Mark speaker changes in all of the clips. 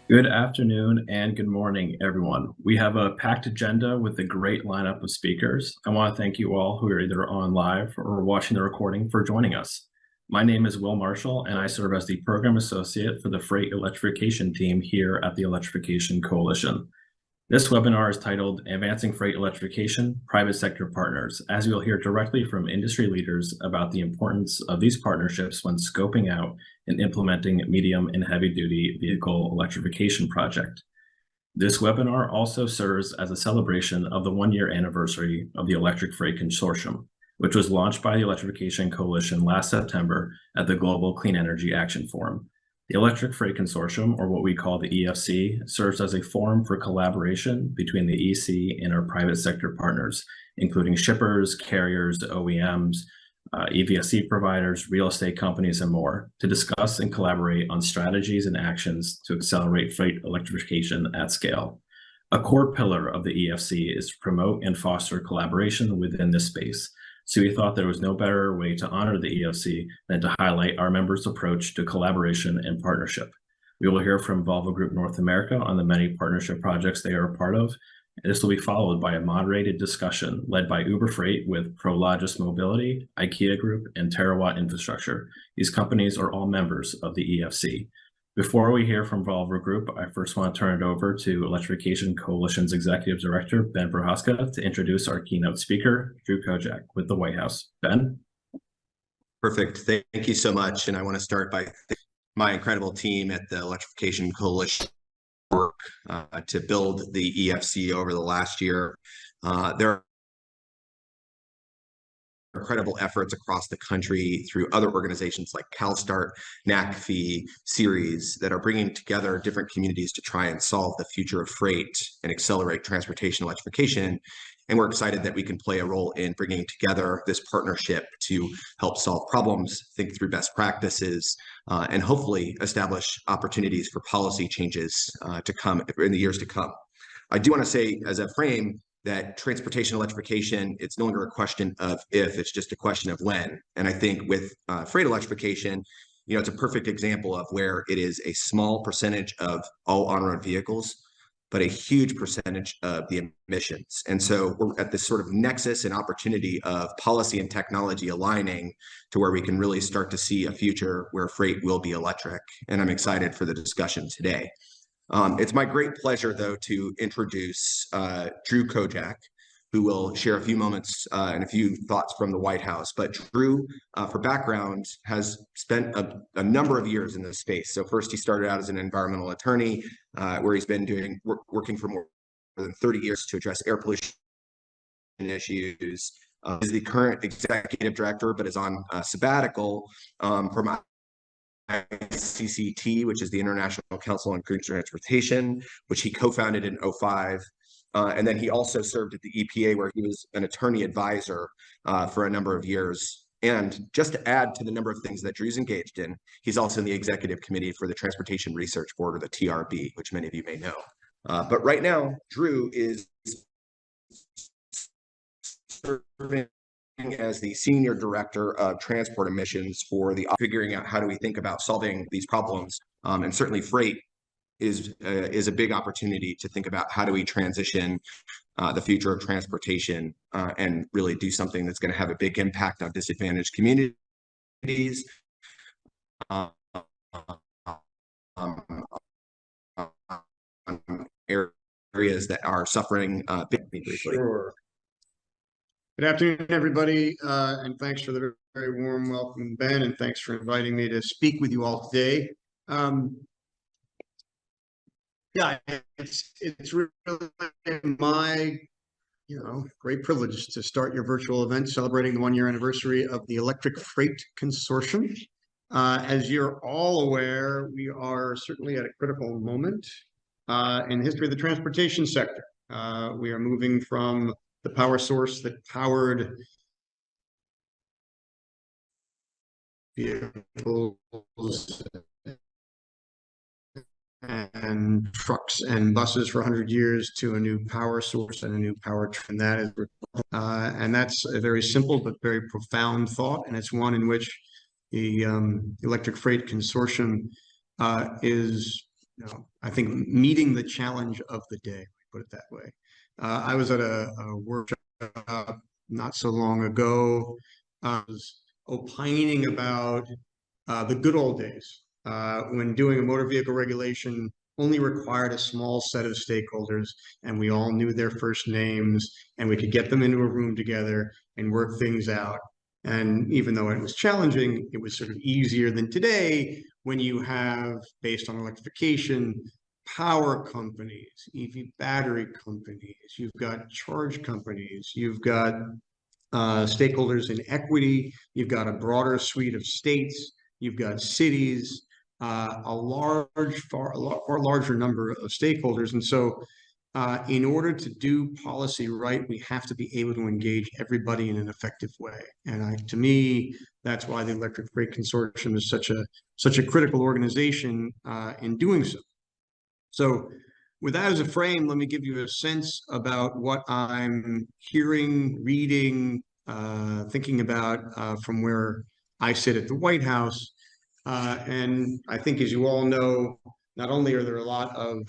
Speaker 1: Good afternoon and good morning, everyone. We have a packed agenda with a great lineup of speakers. I want to thank you all who are either on live or watching the recording for joining us. My name is Will Marshall, and I serve as the Program Associate for the Freight Electrification team here at the Electrification Coalition. This webinar is titled Advancing Freight Electrification, Private Sector Partners, as you'll hear directly from industry leaders about the importance of these partnerships when scoping out and implementing medium and heavy-duty vehicle electrification project. This webinar also serves as a celebration of the one-year anniversary of the Electric Freight Consortium, which was launched by the Electrification Coalition last September at the Global Clean Energy Action Forum. The Electric Freight Consortium, or what we call the EFC, serves as a forum for collaboration between the EC and our private sector partners, including shippers, carriers, OEMs, EVSE providers, real estate companies, and more, to discuss and collaborate on strategies and actions to accelerate freight electrification at scale. A core pillar of the EFC is to promote and foster collaboration within this space. So we thought there was no better way to honor the EFC than to highlight our members' approach to collaboration and partnership. We will hear from Volvo Group North America on the many partnership projects they are a part of. And this will be followed by a moderated discussion led by Uber Freight with Prologis Mobility, IKEA Group, and TeraWatt Infrastructure. These companies are all members of the EFC. Before we hear from Volvo Group, I first want to turn it over to Electrification Coalition's Executive Director, Ben Prohaska, to introduce our keynote speaker, Drew Kodjak, with the White House. Ben?
Speaker 2: Perfect. Thank you so much. And I want to start by thanking my incredible team at the Electrification Coalition work to build the EFC over the last year. There are incredible efforts across the country through other organizations like CalSTART, NACFE, Series that are bringing together different communities to try and solve the future of freight and accelerate transportation electrification. And we're excited that we can play a role in bringing together this partnership to help solve problems, think through best practices, and hopefully establish opportunities for policy changes to come in the years to come. I do want to say as a frame that transportation electrification, it's no longer a question of if, it's just a question of when. And I think with freight electrification, it's a perfect example of where it is a small percentage of all on-road vehicles, but a huge percentage of the emissions. And so we're at this sort of nexus and opportunity of policy and technology aligning to where we can really start to see a future where freight will be electric. And I'm excited for the discussion today. It's my great pleasure, though, to introduce Drew Kodjak, who will share a few moments and a few thoughts from the White House. But Drew, for background, has spent a number of years in this space. So first, he started out as an environmental attorney, where he's been working for more than 30 years to address air pollution issues. Is the current executive director, but is on sabbatical from ICCT, which is the International Council on Green Transportation, which he co-founded in 2005. And then he also served at the EPA, where he was an attorney advisor for a number of years. And just to add to the number of things that Drew's engaged in, he's also in the executive committee for the Transportation Research Board, or the TRB, which many of you may know. But right now, Drew is serving as the Senior Director of Transport Emissions for the figuring out how do we think about solving these problems. And certainly freight is a big opportunity to think about how do we transition the future of transportation and really do something that's going to have a big impact on disadvantaged communities. Areas that are suffering briefly.
Speaker 3: Sure. Good afternoon, everybody, and thanks for the very warm welcome, Ben, and thanks for inviting me to speak with you all today. Yeah, it's really my great privilege to start your virtual event celebrating the one-year anniversary of the Electric Freight Consortium. As you're all aware, we are certainly at a critical moment in the history of the transportation sector. We are moving from the power source that powered vehicles and trucks and buses for 100 years to a new power source and a new powertrain. That is, and that's a very simple but very profound thought, and it's one in which the Electric Freight Consortium is I think meeting the challenge of the day, put it that way. I was at a workshop not so long ago. I was opining about the good old days when doing a motor vehicle regulation only required a small set of stakeholders, and we all knew their first names, and we could get them into a room together and work things out. And even though it was challenging, it was sort of easier than today when you have, based on electrification, power companies, EV battery companies, you've got charge companies, you've got stakeholders in equity, you've got a broader suite of states, you've got cities, far larger number of stakeholders. And so in order to do policy right, we have to be able to engage everybody in an effective way. And to me, that's why the Electric Freight Consortium is such a critical organization in doing so. So with that as a frame, let me give you a sense about what I'm hearing, reading, thinking about from where I sit at the White House. And I think, as you all know, not only are there a lot of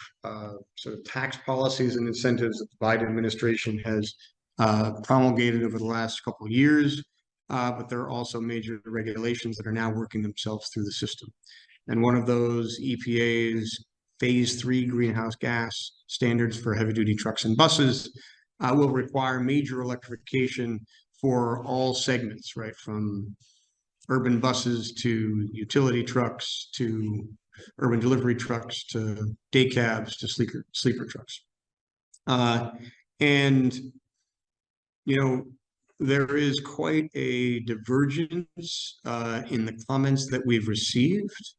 Speaker 3: sort of tax policies and incentives that the Biden administration has promulgated over the last couple of years, but there are also major regulations that are now working themselves through the system. And one of those, EPA's Phase 3 greenhouse gas standards for heavy-duty trucks and buses, will require major electrification for all segments, right, from urban buses to utility trucks to urban delivery trucks to day cabs to sleeper trucks. And, there is quite a divergence in the comments that we've received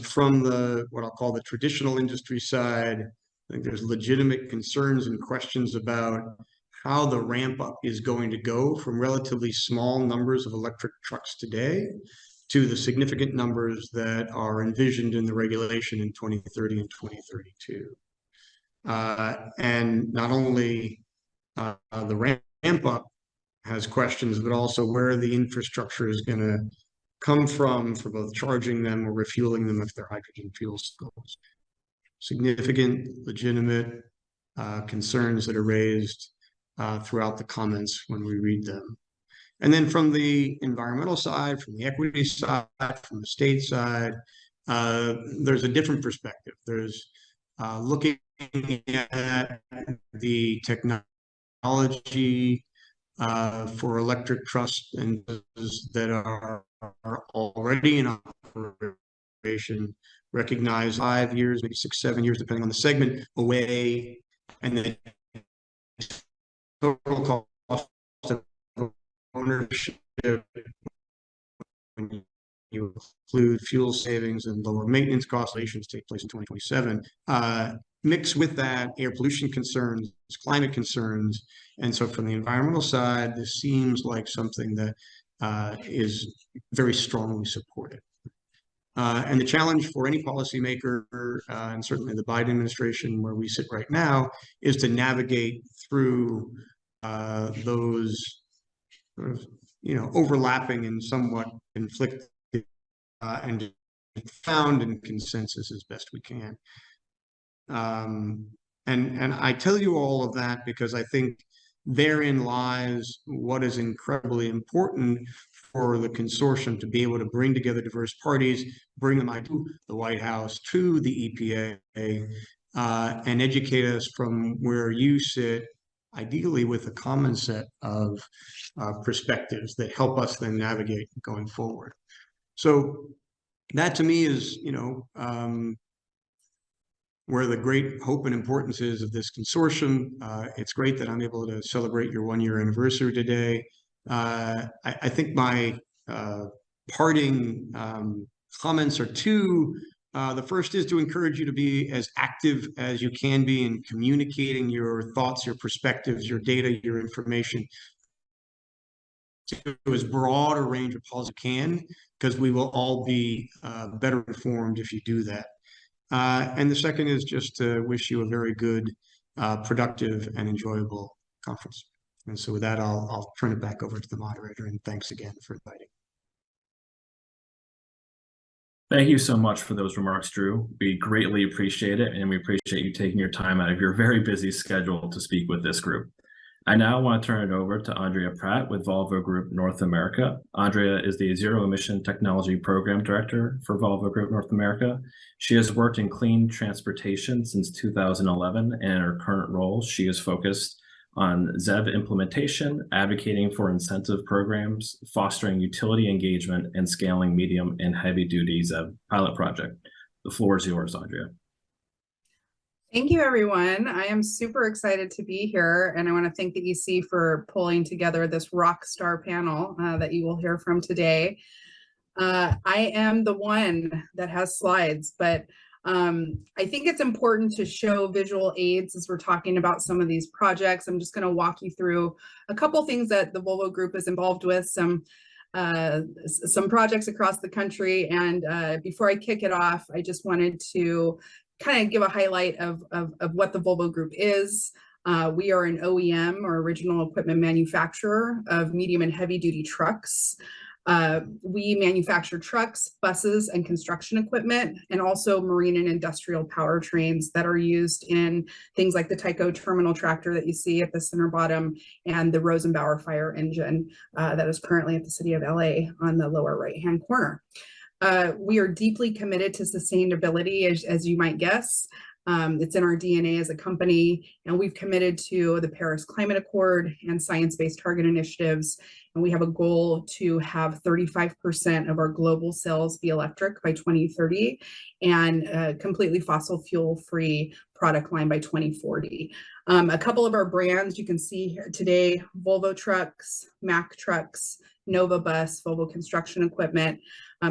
Speaker 3: from what I'll call the traditional industry side. I think there's legitimate concerns and questions about how the ramp up is going to go from relatively small numbers of electric trucks today to the significant numbers that are envisioned in the regulation in 2030 and 2032. And not only the ramp up has questions, but also where the infrastructure is going to come from for both charging them or refueling them if they're hydrogen fuel cells. Significant, legitimate concerns that are raised throughout the comments when we read them. And then from the environmental side, from the equity side, from the state side, there's a different perspective. There's looking at the technology for electric trucks and that are already in operation, recognize 5 years, maybe 6, 7 years, depending on the segment, away, and then total cost of ownership when you include fuel savings and lower maintenance costs, take place in 2027. Mix with that air pollution concerns, climate concerns. And so from the environmental side, this seems like something that is very strongly supported. And the challenge for any policymaker, and certainly the Biden administration where we sit right now, is to navigate through those sort of, overlapping and somewhat conflicted and found in consensus as best we can. And I tell you all of that because I think therein lies what is incredibly important for the consortium to be able to bring together diverse parties, bring them to the White House, to the EPA, and educate us from where you sit, ideally with a common set of perspectives that help us then navigate going forward. So that to me is, where the great hope and importance is of this consortium. It's great that I'm able to celebrate your 1-year anniversary today. I think my parting comments are two. The first is to encourage you to be as active as you can be in communicating your thoughts, your perspectives, your data, your information to as broad a range of policy as you can, because we will all be better informed if you do that. And the second is just to wish you a very good, productive, and enjoyable conference. And so with that, I'll turn it back over to the moderator, and thanks again for inviting.
Speaker 1: Thank you so much for those remarks, Drew. We greatly appreciate it, and we appreciate you taking your time out of your very busy schedule to speak with this group. I now want to turn it over to Andrea Pratt with Volvo Group North America. Andrea is the Zero Emission Technology Program Director for Volvo Group North America. She has worked in clean transportation since 2011, and in her current role, she is focused on ZEV implementation, advocating for incentive programs, fostering utility engagement, and scaling medium and heavy-duty ZEV pilot project. The floor is yours, Andrea.
Speaker 4: Thank you, everyone. I am super excited to be here, and I want to thank the EC for pulling together this rock star panel that you will hear from today. I am the one that has slides, but I think it's important to show visual aids as we're talking about some of these projects. I'm just going to walk you through a couple things that the Volvo Group is involved with, some projects across the country. And before I kick it off, I just wanted to kind of give a highlight of what the Volvo Group is. We are an OEM, or original equipment manufacturer, of medium and heavy duty trucks. We manufacture trucks, buses, and construction equipment, and also marine and industrial powertrains that are used in things like the Tyco terminal tractor that you see at the center bottom, and the Rosenbauer fire engine that is currently at the city of LA on the lower right-hand corner. We are deeply committed to sustainability, as you might guess. It's in our DNA as a company, and we've committed to the Paris Climate Accord and science-based target initiatives. And we have a goal to have 35% of our global sales be electric by 2030, and completely fossil fuel-free product line by 2040. A couple of our brands you can see here today: Volvo Trucks, Mack Trucks, Nova Bus, Volvo Construction Equipment.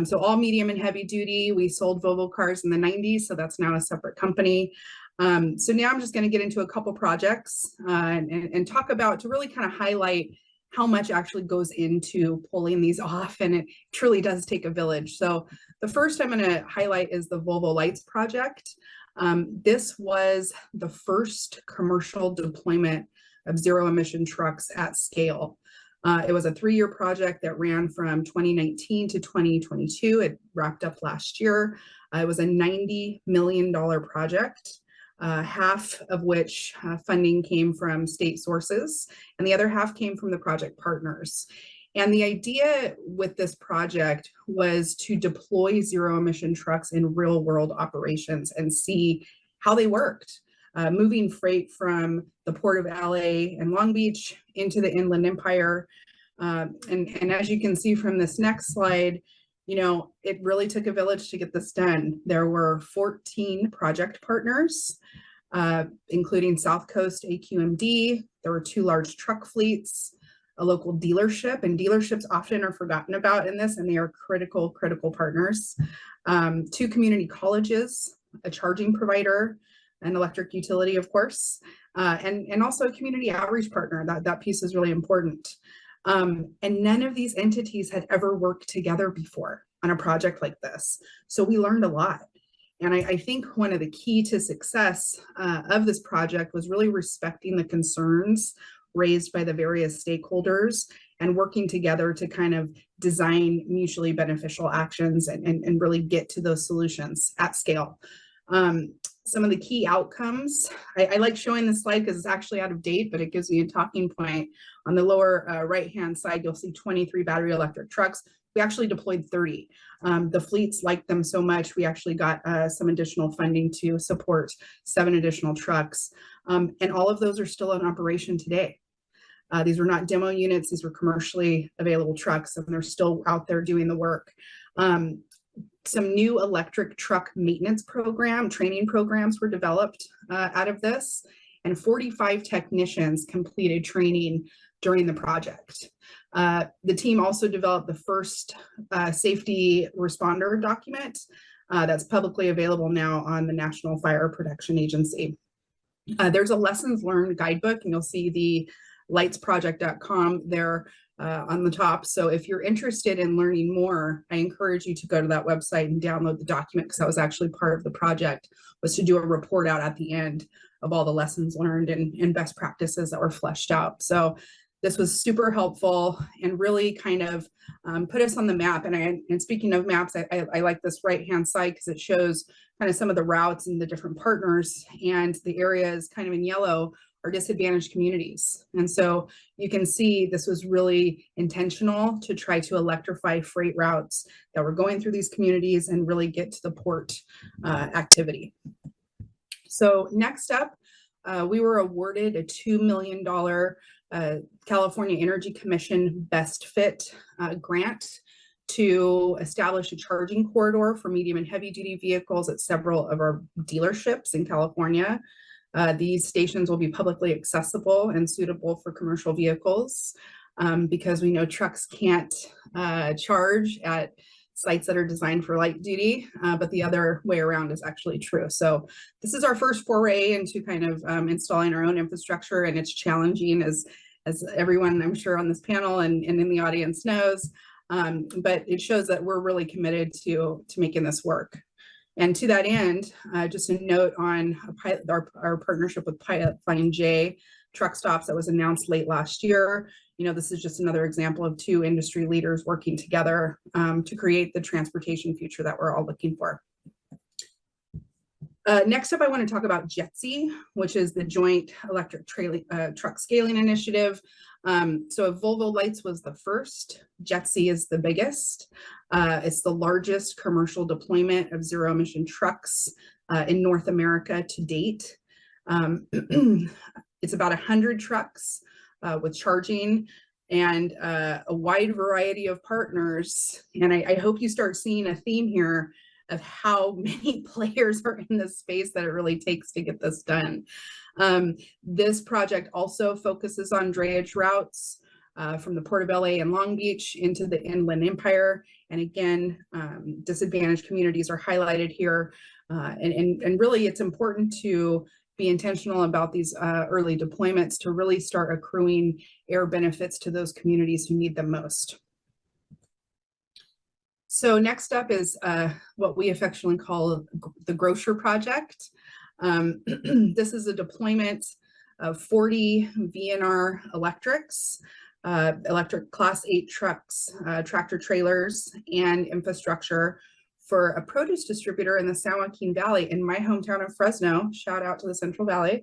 Speaker 4: So all medium and heavy duty. We sold Volvo cars in the 90s, so that's now a separate company. So now I'm just going to get into a couple projects and talk about, to really kind of highlight how much actually goes into pulling these off, and it truly does take a village. So the first I'm going to highlight is the Volvo Lights project. This was the first commercial deployment of zero emission trucks at scale. It was a 3-year project that ran from 2019 to 2022. It wrapped up last year. It was a $90 million project, half of which funding came from state sources, and the other half came from the project partners. And the idea with this project was to deploy zero emission trucks in real world operations and see how they worked. Moving freight from the port of LA and Long Beach into the Inland Empire. And as you can see from this next slide, you know, it really took a village to get this done. There were 14 project partners, including South Coast AQMD. There were 2 large truck fleets, a local dealership, and dealerships often are forgotten about in this, and they are critical partners. 2 community colleges, a charging provider, an electric utility, of course, and also a community outreach partner. That piece is really important. And none of these entities had ever worked together before on a project like this. So we learned a lot. And I think one of the key to success of this project was really respecting the concerns raised by the various stakeholders and working together to kind of design mutually beneficial actions and really get to those solutions at scale. Some of the key outcomes, I like showing this slide because it's actually out of date, but it gives me a talking point. On the lower right-hand side, you'll see 23 battery electric trucks. We actually deployed 30. The fleets liked them so much, we actually got some additional funding to support 7 additional trucks. And all of those are still in operation today. These were not demo units, these were commercially available trucks, and they're still out there doing the work. Some new electric truck maintenance training programs were developed out of this, and 45 technicians completed training during the project. The team also developed the first safety responder document that's publicly available now on the National Fire Protection Agency. There's a lessons learned guidebook, and you'll see the lightsproject.com there on the top. So if you're interested in learning more, I encourage you to go to that website and download the document, because that was actually part of the project, was to do a report out at the end of all the lessons learned and best practices that were fleshed out. So This was super helpful and really kind of put us on the map. And speaking of maps, I like this right-hand side because it shows kind of some of the routes and the different partners, and the areas kind of in yellow are disadvantaged communities. And so you can see this was really intentional to try to electrify freight routes that were going through these communities and really get to the port activity. So next up, we were awarded a $2 million California Energy Commission Best Fit grant to establish a charging corridor for medium and heavy duty vehicles at several of our dealerships in California. These stations will be publicly accessible and suitable for commercial vehicles because we know trucks can't charge at sites that are designed for light duty, but the other way around is actually true. So this is our first foray into kind of installing our own infrastructure, and it's challenging as everyone I'm sure on this panel and in the audience knows, but it shows that we're really committed to making this work. And to that end, just a note on our partnership with Pipeline J truck stops that was announced late last year. You know, this is just another example of two industry leaders working together to create the transportation future that we're all looking for. Next up, I want to talk about JETSI, which is the Joint Electric Truck Scaling Initiative. So Volvo Lights was the first, JETSI is the biggest. It's the largest commercial deployment of zero emission trucks in North America to date. It's about 100 trucks with charging and a wide variety of partners. And I hope you start seeing a theme here of how many players are in this space that it really takes to get this done. This project also focuses on drayage routes from the Port of LA and Long Beach into the Inland Empire. And again, disadvantaged communities are highlighted here. And really it's important to be intentional about these early deployments to really start accruing air benefits to those communities who need them most. So next up is what we affectionately call the Grocer Project. This is a deployment of 40 VNR electrics, electric class 8 trucks, tractor trailers, and infrastructure for a produce distributor in the San Joaquin Valley in my hometown of Fresno. Shout out to the Central Valley.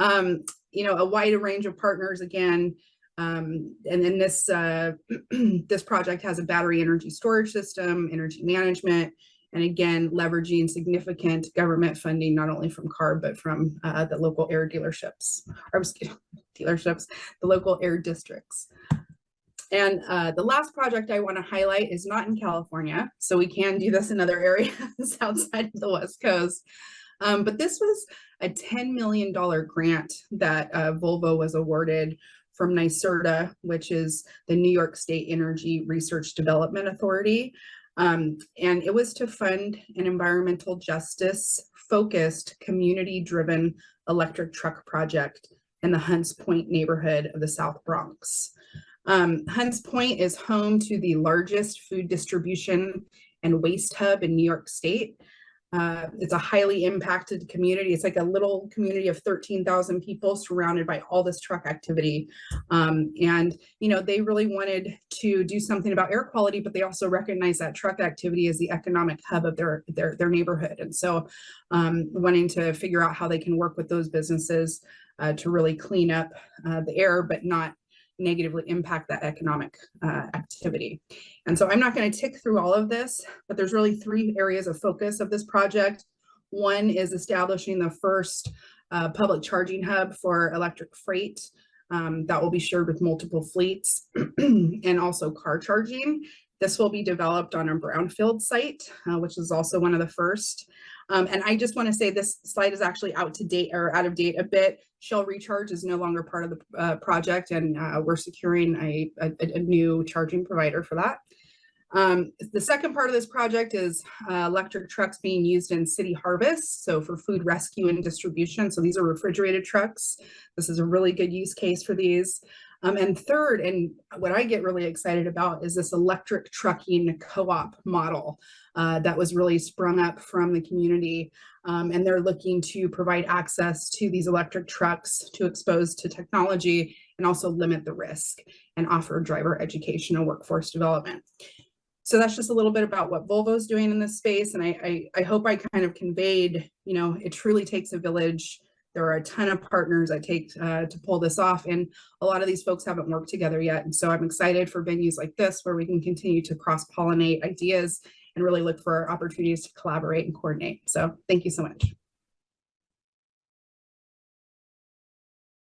Speaker 4: You know, a wide range of partners again. And then this this project has a battery energy storage system, energy management, and again, leveraging significant government funding, not only from CARB, but from the local air dealerships, or the local air districts. And the last project I want to highlight is not in California, so we can do this in other areas outside of the West Coast. But this was a $10 million grant that Volvo was awarded from NYSERDA, which is the New York State Energy Research Development Authority. And it was to fund an environmental justice focused, community-driven electric truck project in the Hunts Point neighborhood of the South Bronx. Hunts Point is home to the largest food distribution and waste hub in New York State. It's a highly impacted community. It's like a little community of 13,000 people surrounded by all this truck activity. And, you know, they really wanted to do something about air quality, but they also recognize that truck activity is the economic hub of their neighborhood. And so wanting to figure out how they can work with those businesses to really clean up the air, but not negatively impact that economic activity. And so I'm not going to tick through all of this, but there's really 3 areas of focus of this project. One is establishing the first public charging hub for electric freight that will be shared with multiple fleets and also car charging. This will be developed on a brownfield site, which is also one of the first. And I just want to say this slide is actually out of date a bit. Shell Recharge is no longer part of the project, and we're securing a new charging provider for that. The second part of this project is electric trucks being used in city harvest, so for food rescue and distribution. So these are refrigerated trucks. This is a really good use case for these. And third, and what I get really excited about, is this electric trucking co-op model that was really sprung up from the community. And they're looking to provide access to these electric trucks to expose to technology and also limit the risk and offer driver education and workforce development. So that's just a little bit about what Volvo's doing in this space. And I hope I kind of conveyed, it truly takes a village. There are a ton of partners that take to pull this off. And a lot of these folks haven't worked together yet. And so I'm excited for venues like this, where we can continue to cross-pollinate ideas and really look for opportunities to collaborate and coordinate. So thank you so much.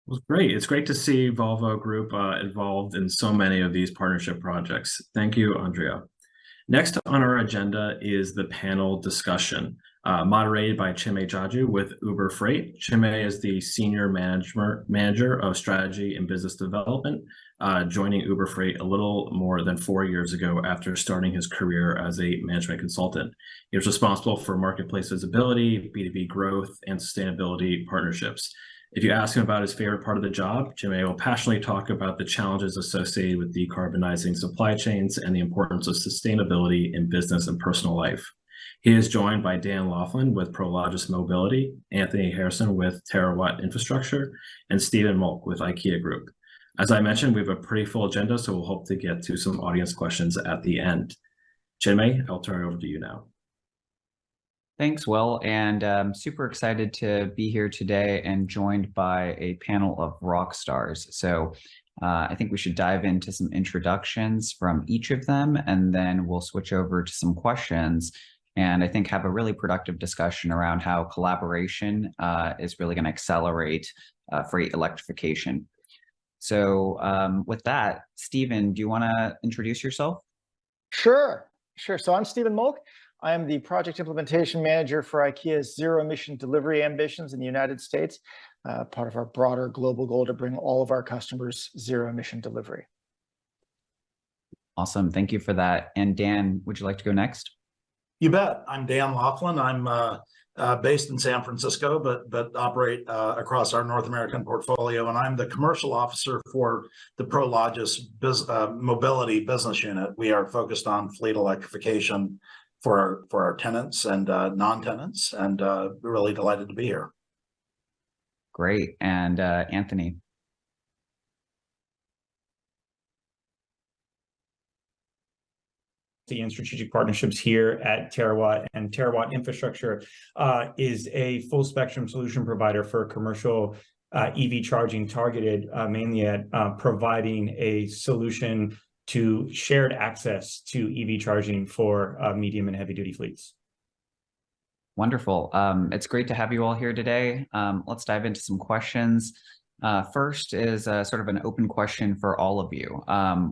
Speaker 1: Well, great. It's great to see Volvo Group involved in so many of these partnership projects. Thank you, Andrea. Next on our agenda is the panel discussion, moderated by Chinmay Jaju with Uber Freight. Chinmay is the Senior Manager of Strategy and Business Development, joining Uber Freight a little more than 4 years ago after starting his career as a management consultant. He was responsible for marketplace visibility, B2B growth, and sustainability partnerships. If you ask him about his favorite part of the job, Chinmay will passionately talk about the challenges associated with decarbonizing supply chains and the importance of sustainability in business and personal life. He is joined by Dan Loflin with Prologis Mobility, Anthony Harrison with TeraWatt Infrastructure, and Stephen Moelk with IKEA Group. As I mentioned, we have a pretty full agenda, so we'll hope to get to some audience questions at the end. Chinmay, I'll turn it over to you now.
Speaker 5: Thanks, Will, and I'm super excited to be here today and joined by a panel of rock stars. So I think we should dive into some introductions from each of them, and then we'll switch over to some questions, and I think have a really productive discussion around how collaboration is really going to accelerate freight electrification. So with that, Stephen, do you want to introduce yourself?
Speaker 6: Sure. So I'm Stephen Moelk. I am the Project Implementation Manager for IKEA's zero-emission delivery ambitions in the United States, part of our broader global goal to bring all of our customers zero-emission delivery.
Speaker 5: Awesome. Thank you for that. And Dan, would you like to go next?
Speaker 7: You bet. I'm Dan Loflin. I'm based in San Francisco, but operate across our North American portfolio, and I'm the commercial officer for the Prologis Mobility Business Unit. We are focused on fleet electrification for our tenants and non-tenants, and we're really delighted to be here.
Speaker 5: Great. And Anthony.
Speaker 8: And strategic partnerships here at TeraWatt, and TeraWatt Infrastructure is a full spectrum solution provider for commercial EV charging, targeted mainly at providing a solution to shared access to EV charging for medium and heavy duty fleets.
Speaker 5: Wonderful. It's great to have you all here today. Let's dive into some questions. First is sort of an open question for all of you.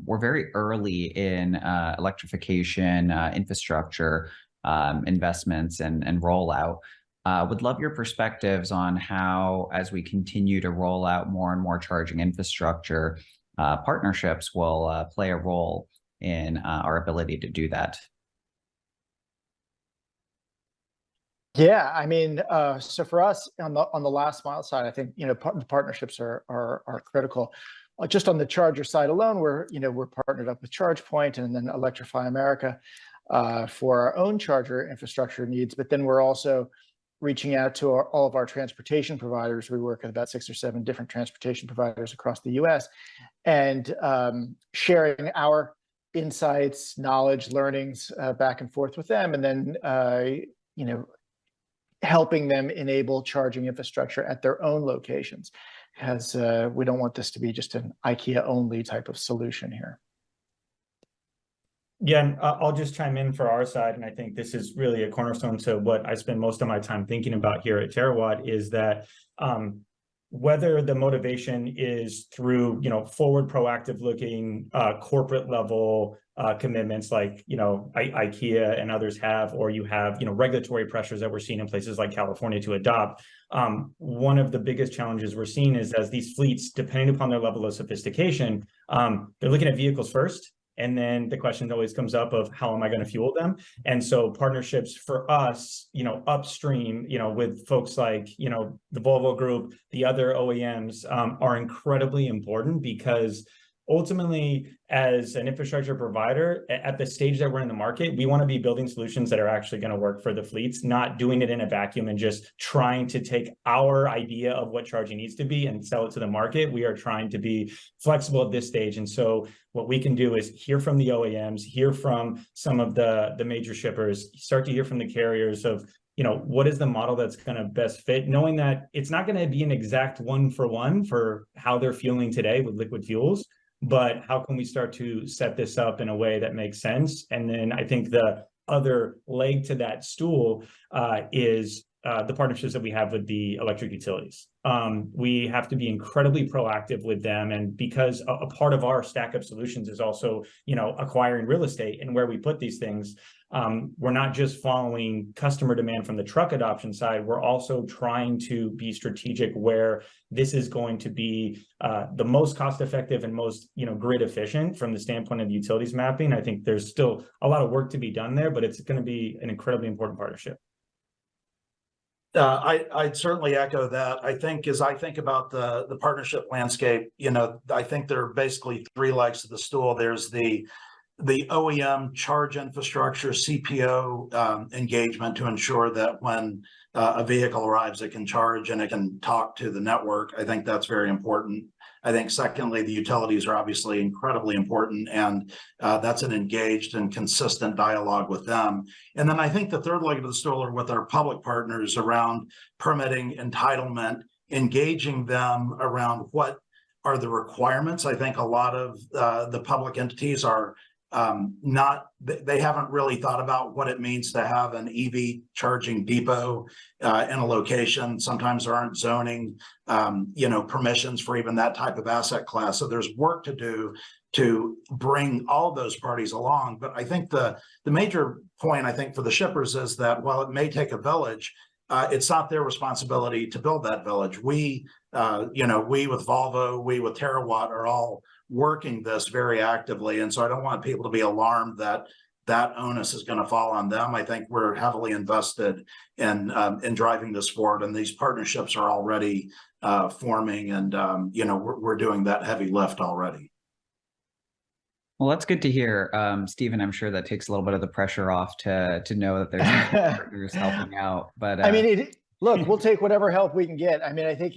Speaker 5: We're very early in electrification, infrastructure, investments and rollout. Would love your perspectives on how, as we continue to roll out more and more charging infrastructure, partnerships will play a role in our ability to do that.
Speaker 6: Yeah, I mean, so for us on the last mile side, I think the partnerships are critical. Just on the charger side alone, we're partnered up with ChargePoint and then Electrify America for our own charger infrastructure needs. But then we're also reaching out to all of our transportation providers. We work with about 6 or 7 different transportation providers across the U.S. and sharing our insights, knowledge, learnings back and forth with them, and then helping them enable charging infrastructure at their own locations, because we don't want this to be just an IKEA only type of solution here.
Speaker 8: Yeah, and I'll just chime in for our side, and I think this is really a cornerstone to what I spend most of my time thinking about here at TeraWatt, is that whether the motivation is through forward proactive looking corporate level commitments like IKEA and others have, or you have regulatory pressures that we're seeing in places like California to adopt. One of the biggest challenges we're seeing is, as these fleets, depending upon their level of sophistication, they're looking at vehicles first. And then the question always comes up of, how am I going to fuel them? And so partnerships for us, upstream, with folks like, the Volvo Group, the other OEMs are incredibly important, because ultimately, as an infrastructure provider, at the stage that we're in the market, we want to be building solutions that are actually going to work for the fleets, not doing it in a vacuum and just trying to take our idea of what charging needs to be and sell it to the market. We are trying to be flexible at this stage. And so what we can do is hear from the OEMs, hear from some of the major shippers, start to hear from the carriers of, what is the model that's going to best fit, knowing that it's not going to be an exact one-for-one for how they're fueling today with liquid fuels, but how can we start to set this up in a way that makes sense? And then I think the other leg to that stool is the partnerships that we have with the electric utilities. We have to be incredibly proactive with them. And because a part of our stack of solutions is also, acquiring real estate and where we put these things, we're not just following customer demand from the truck adoption side, we're also trying to be strategic where this is going to be the most cost-effective and most, grid efficient from the standpoint of the utilities mapping. I think there's still a lot of work to be done there, but it's going to be an incredibly important partnership.
Speaker 7: I'd certainly echo that. I think as I think about the partnership landscape, I think there are basically three legs to the stool. There's the OEM charge infrastructure, CPO engagement to ensure that when a vehicle arrives, it can charge and it can talk to the network. I think that's very important. I think secondly, the utilities are obviously incredibly important, and that's an engaged and consistent dialogue with them. And then I think the third leg of the stool are with our public partners around permitting, entitlement, engaging them around what are the requirements. I think a lot of the public entities are they haven't really thought about what it means to have an EV charging depot in a location. Sometimes there aren't zoning, permissions for even that type of asset class. So there's work to do to bring all those parties along. But I think the major point, I think, for the shippers is that while it may take a village, it's not their responsibility to build that village. We with Volvo, we with TeraWatt are all working this very actively. And so I don't want people to be alarmed that that onus is going to fall on them. I think we're heavily invested in driving this forward, and these partnerships are already forming, and we're doing that heavy lift already.
Speaker 5: Well, that's good to hear, Stephen. I'm sure that takes a little bit of the pressure off to know that there's partners helping out. But
Speaker 6: I mean, look, we'll take whatever help we can get. I mean, I think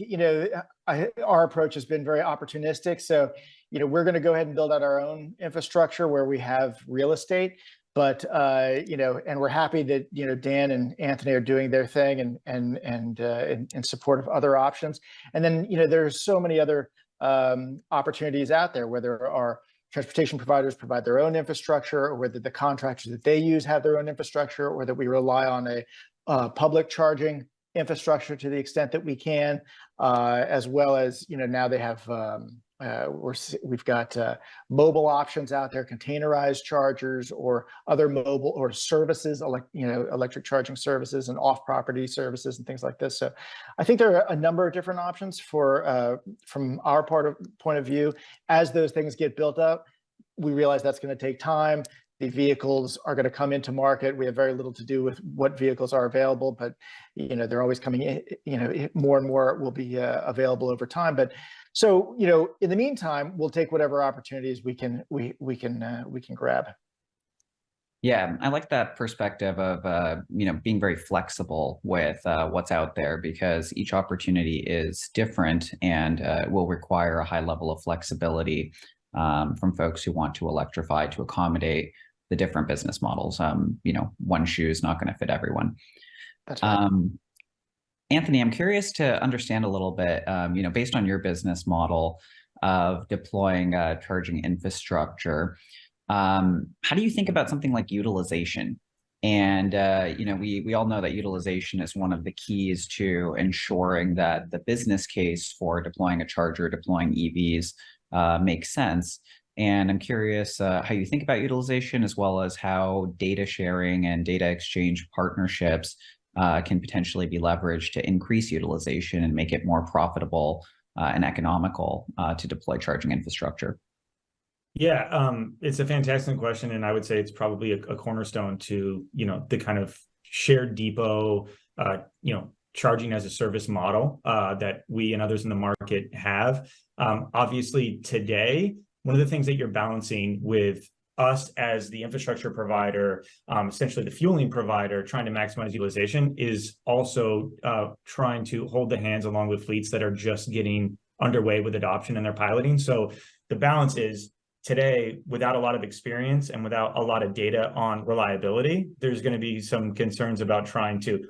Speaker 6: our approach has been very opportunistic. So we're going to go ahead and build out our own infrastructure where we have real estate. But and we're happy that Dan and Anthony are doing their thing and in support of other options. And then there's so many other opportunities out there, whether our transportation providers provide their own infrastructure, or whether the contractors that they use have their own infrastructure, or that we rely on a public charging infrastructure to the extent that we can, as well as now they have we've got mobile options out there, containerized chargers, or other mobile or services, electric charging services and off-property services and things like this. So I think there are a number of different options for from our point of view. As those things get built up, we realize that's going to take time. The vehicles are going to come into market. We have very little to do with what vehicles are available, but they're always coming in. More and more will be available over time. But so in the meantime, we'll take whatever opportunities we can grab.
Speaker 5: Yeah, I like that perspective of being very flexible with what's out there, because each opportunity is different and will require a high level of flexibility from folks who want to electrify to accommodate the different business models. One shoe is not going to fit everyone.
Speaker 6: That's right.
Speaker 5: Anthony, I'm curious to understand a little bit, based on your business model of deploying charging infrastructure, how do you think about something like utilization? And, we all know that utilization is one of the keys to ensuring that the business case for deploying a charger, deploying EVs makes sense. And I'm curious how you think about utilization, as well as how data sharing and data exchange partnerships can potentially be leveraged to increase utilization and make it more profitable and economical to deploy charging infrastructure.
Speaker 8: Yeah, it's a fantastic question, and I would say it's probably a cornerstone to the kind of shared depot, charging as a service model that we and others in the market have. Obviously, today one of the things that you're balancing with us as the infrastructure provider, essentially the fueling provider, trying to maximize utilization, is also trying to hold the hands along with fleets that are just getting underway with adoption and their piloting. So the balance is, today, without a lot of experience and without a lot of data on reliability, there's going to be some concerns about trying to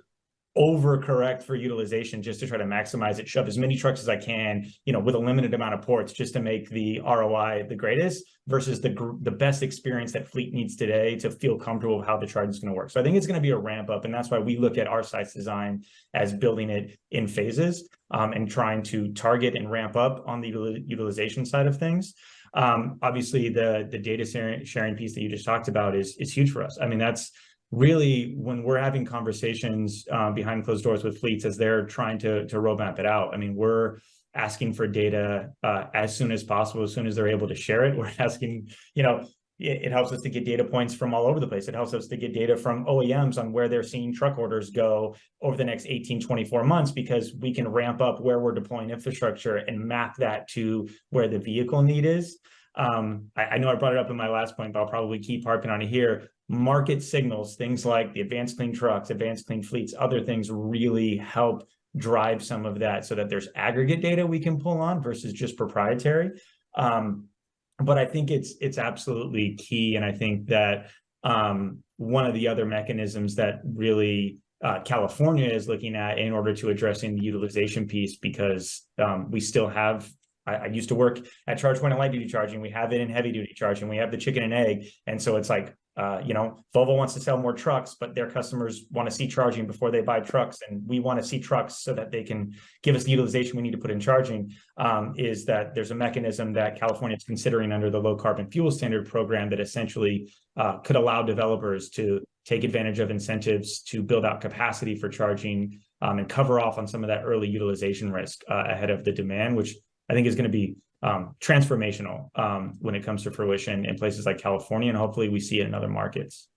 Speaker 8: overcorrect for utilization just to try to maximize it, shove as many trucks as I can, with a limited amount of ports, just to make the ROI the greatest, versus the best experience that fleet needs today to feel comfortable with how the charge is going to work. So I think it's going to be a ramp up, and that's why we look at our site's design as building it in phases, and trying to target and ramp up on the utilization side of things. Obviously, the data sharing piece that you just talked about is huge for us. I mean, that's really, when we're having conversations behind closed doors with fleets as they're trying to roadmap it out, I mean, we're asking for data as soon as possible, as soon as they're able to share it. We're asking, it helps us to get data points from all over the place. It helps us to get data from OEMs on where they're seeing truck orders go over the next 18, 24 months, because we can ramp up where we're deploying infrastructure and map that to where the vehicle need is. I know I brought it up in my last point, but I'll probably keep harping on it here. Market signals, things like the advanced clean trucks, advanced clean fleets, other things really help drive some of that, so that there's aggregate data we can pull on versus just proprietary. But I think it's absolutely key. And I think that one of the other mechanisms that really California is looking at in order to addressing the utilization piece, because we still have, I used to work at charge point and light duty charging. We have it in heavy duty charging. We have the chicken and egg. And so it's like, Volvo wants to sell more trucks, but their customers want to see charging before they buy trucks. And we want to see trucks so that they can give us the utilization we need to put in charging. Is that there's a mechanism that California is considering under the low carbon fuel standard program that essentially could allow developers to take advantage of incentives to build out capacity for charging, and cover off on some of that early utilization risk ahead of the demand, which I think is going to be transformational when it comes to fruition in places like California, and hopefully we see it in other markets.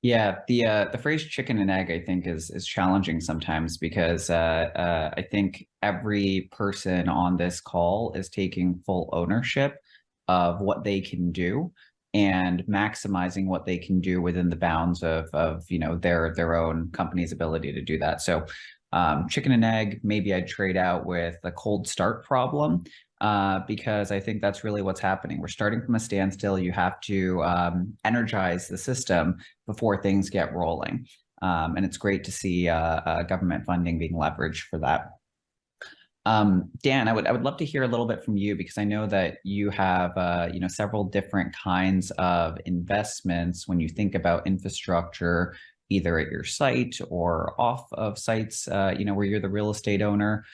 Speaker 5: Yeah, the phrase chicken and egg, I think, is challenging sometimes, because I think every person on this call is taking full ownership of what they can do and maximizing what they can do within the bounds of their own company's ability to do that. So chicken and egg, maybe I'd trade out with the cold start problem, because I think that's really what's happening. We're starting from a standstill. You have to energize the system before things get rolling. And it's great to see government funding being leveraged for that. Dan, I would love to hear a little bit from you, because I know that you have several different kinds of investments when you think about infrastructure, either at your site or off of sites, where you're the real estate owner,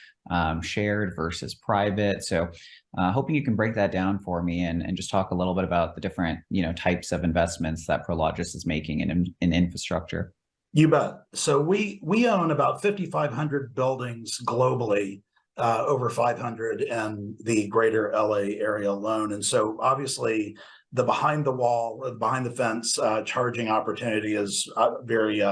Speaker 5: shared versus private. So hoping you can break that down for me and just talk a little bit about the different, types of investments that Prologis is making in infrastructure.
Speaker 7: You bet. So we own about 5,500 buildings globally, over 500 in the greater LA area alone. And so obviously the behind the wall, behind the fence charging opportunity is very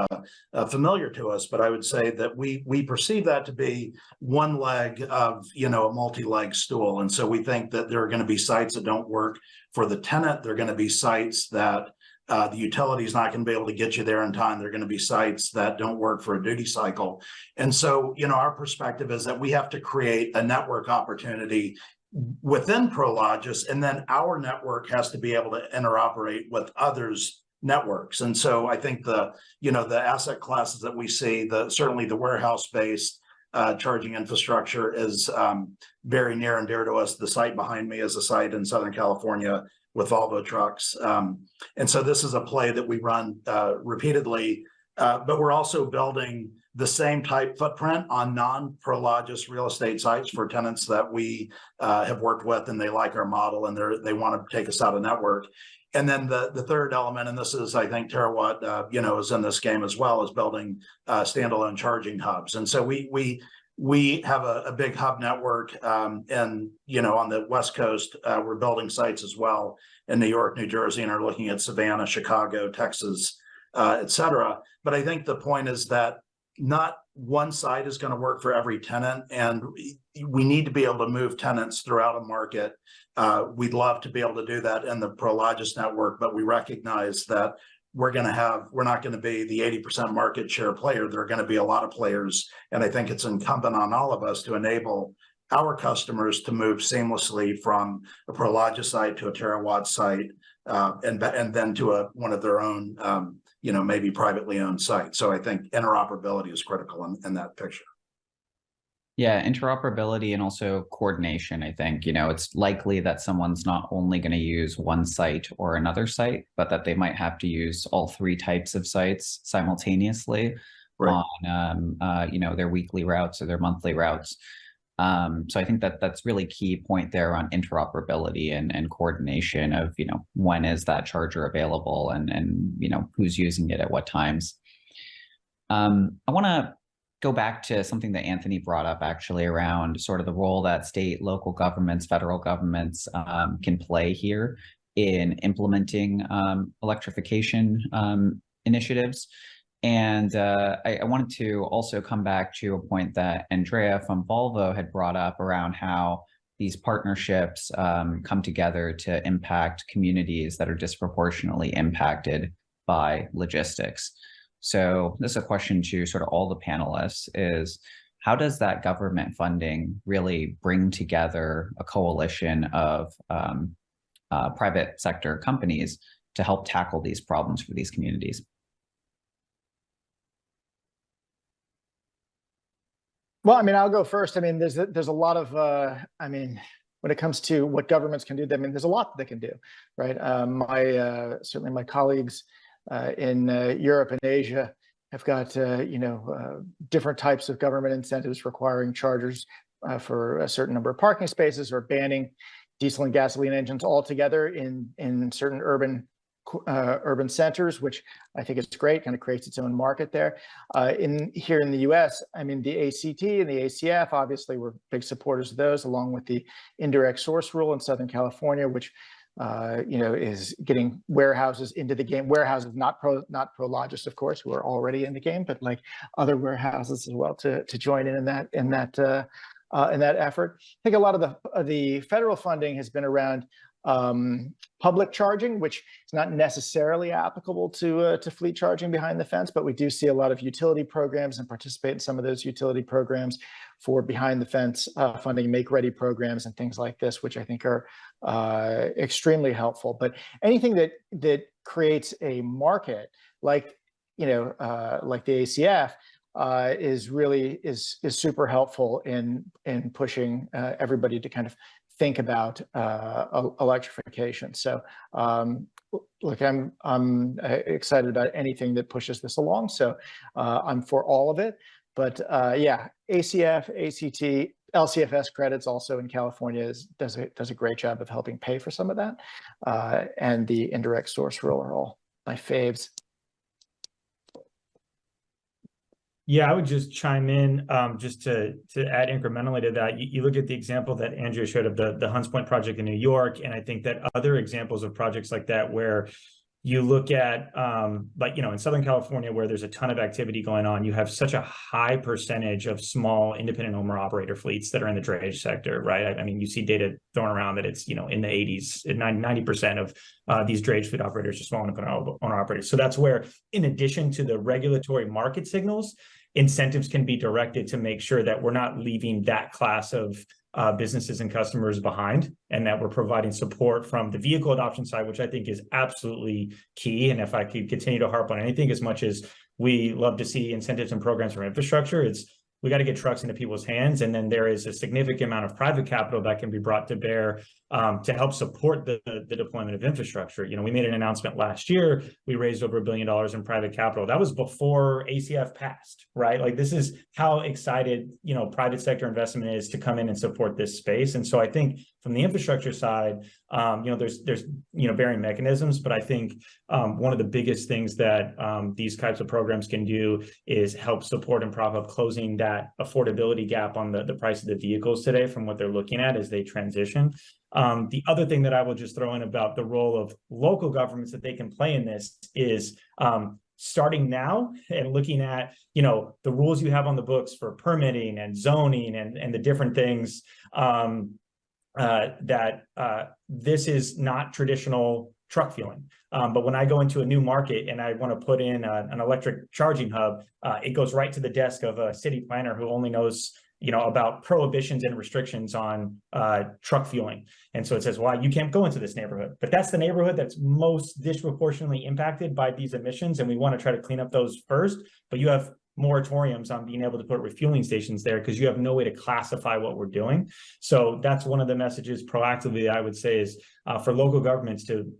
Speaker 7: familiar to us. But I would say that we perceive that to be one leg of, a multi-leg stool. And so we think that there are going to be sites that don't work for the tenant. There are going to be sites that the utility is not going to be able to get you there in time. There are going to be sites that don't work for a duty cycle. And so, our perspective is that we have to create a network opportunity within Prologis, and then our network has to be able to interoperate with others' networks. And so I think the asset classes that we see, certainly the warehouse-based charging infrastructure is very near and dear to us. The site behind me is a site in Southern California with Volvo trucks. And so this is a play that we run repeatedly, but we're also building the same type footprint on non-Prologis real estate sites for tenants that we have worked with, and they like our model, and they want to take us out of network. And then the third element, and this is, I think, TeraWatt, is in this game as well, is building standalone charging hubs. And so we have a big hub network, and on the West Coast, we're building sites as well in New York, New Jersey, and are looking at Savannah, Chicago, Texas, et cetera. But I think the point is that not one site is going to work for every tenant, and we need to be able to move tenants throughout a market. We'd love to be able to do that in the Prologis network, but we recognize that we're not going to be the 80% market share player. There are going to be a lot of players, and I think it's incumbent on all of us to enable our customers to move seamlessly from a Prologis site to a TeraWatt site, and then to one of their own, maybe privately owned sites. So I think interoperability is critical in that picture.
Speaker 5: Yeah, interoperability and also coordination. I think, it's likely that someone's not only going to use one site or another site, but that they might have to use all three types of sites simultaneously on, their weekly routes or their monthly routes. So I think that's really key point there on interoperability and coordination of, when is that charger available and who's using it at what times. I want to go back to something that Anthony brought up actually around sort of the role that state, local governments, federal governments can play here in implementing electrification initiatives. And I wanted to also come back to a point that Andrea from Volvo had brought up around how these partnerships come together to impact communities that are disproportionately impacted by logistics. So this is a question to sort of all the panelists is, how does that government funding really bring together a coalition of private sector companies to help tackle these problems for these communities?
Speaker 6: Well, I'll go first. There's a lot of, when it comes to what governments can do, there's a lot that they can do, right? Certainly my colleagues in Europe and Asia have got, different types of government incentives requiring chargers for a certain number of parking spaces, or banning diesel and gasoline engines altogether in certain urban centers, which I think is great, kind of creates its own market there. Here in the US, the ACT and the ACF, obviously we're big supporters of those, along with the indirect source rule in Southern California, which is getting warehouses into the game. Warehouses, not Prologis, of course, who are already in the game, but like other warehouses as well to join in that effort. I think a lot of the federal funding has been around public charging, which is not necessarily applicable to fleet charging behind the fence, but we do see a lot of utility programs and participate in some of those utility programs for behind the fence funding, make ready programs and things like this, which I think are extremely helpful. But anything that creates a market like the ACF is super helpful in pushing everybody to kind of think about electrification. So look, I'm excited about anything that pushes this along. So I'm for all of it. But yeah, ACF, ACT, LCFS credits also in California does a great job of helping pay for some of that. And the indirect source rule are all my faves.
Speaker 8: Yeah, I would just chime in just to add incrementally to that. You look at the example that Andrea showed of the Hunts Point project in New York, and I think that other examples of projects like that where you look at, in Southern California, where there's a ton of activity going on, you have such a high percentage of small independent owner operator fleets that are in the drayage sector, right? You see data thrown around that it's, in the 80s, 90% of these drayage fleet operators are small independent owner operators. So that's where, in addition to the regulatory market signals, incentives can be directed to make sure that we're not leaving that class of businesses and customers behind, and that we're providing support from the vehicle adoption side, which I think is absolutely key. And if I could continue to harp on anything, as much as we love to see incentives and programs for infrastructure, we got to get trucks into people's hands. And then there is a significant amount of private capital that can be brought to bear to help support the deployment of infrastructure. We made an announcement last year. We raised over $1 billion in private capital. That was before ACF passed, right? Like, this is how excited, private sector investment is to come in and support this space. And so I think from the infrastructure side, there's varying mechanisms, but I think one of the biggest things that these types of programs can do is help support and prop up closing that affordability gap on the price of the vehicles today from what they're looking at as they transition. The other thing that I will just throw in about the role of local governments that they can play in this is starting now and looking at, you know, the rules you have on the books for permitting and zoning and the different things, this is not traditional truck fueling. But when I go into a new market and I want to put in an electric charging hub, it goes right to the desk of a city planner who only knows, you know, about prohibitions and restrictions on truck fueling. And so it says, well, you can't go into this neighborhood, but that's the neighborhood that's most disproportionately impacted by these emissions. And we want to try to clean up those first, but you have moratoriums on being able to put refueling stations there because you have no way to classify what we're doing. So that's one of the messages proactively I would say is for local governments to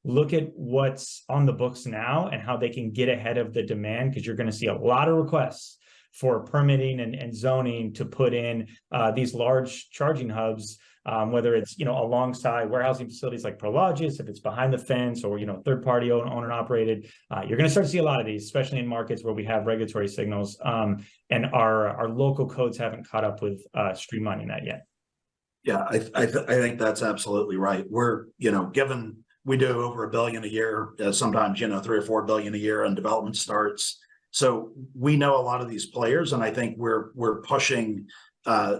Speaker 8: look at what's on the books now and how they can get ahead of the demand, because you're going to see a lot of requests for permitting and zoning to put in these large charging hubs, whether it's, you know, alongside warehousing facilities like Prologis, if it's behind the fence, or, you know, third party owned and operated. You're going to start to see a lot of these, especially in markets where we have regulatory signals, and our local codes haven't caught up with streamlining that yet.
Speaker 7: Yeah, I think that's absolutely right. We're, you know, given we do over $1 billion a year, sometimes, you know, 3 or 4 billion a year on development starts. So we know a lot of these players, and I think we're pushing